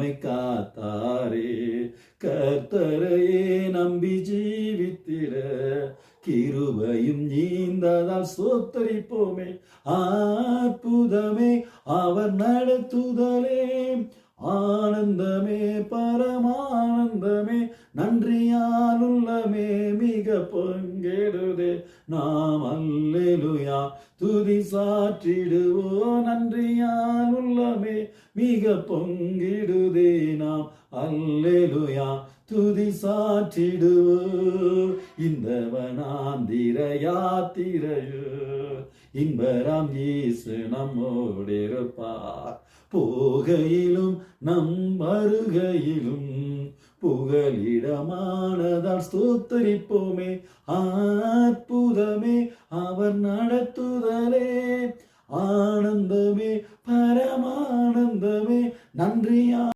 நம்மை காத்தாரே. கர்த்தரையே நம்பி ஜீவித்திட கிருபையும் நீந்ததால் சோத்தரிப்போமே. அற்புதமே அவர் நடத்துதலே, ஆனந்தமே பரமானந்தமே, நன்றியால் உள்ளமே மிக பொங்கெடுதே. நாம் அல்லேலூயா துதி சாற்றிடுவோ, நன்றியால் உள்ளமே மிக பொங்கிடுதே. நாம் அல்லேலூயா துதி சாற்றிடுவோ. இந்த வனாந்திர யாத்திரையோ இன்பராம் இயேசு நம்மோடிருப்பார். போகையிலும் நம் வருகையிலும் புகலிடமானதால் ஸ்தோத்தரிப்போமே. அற்புதமே அவர் நடத்துதலே, ஆனந்தமே பரமானந்தமே, நன்றியா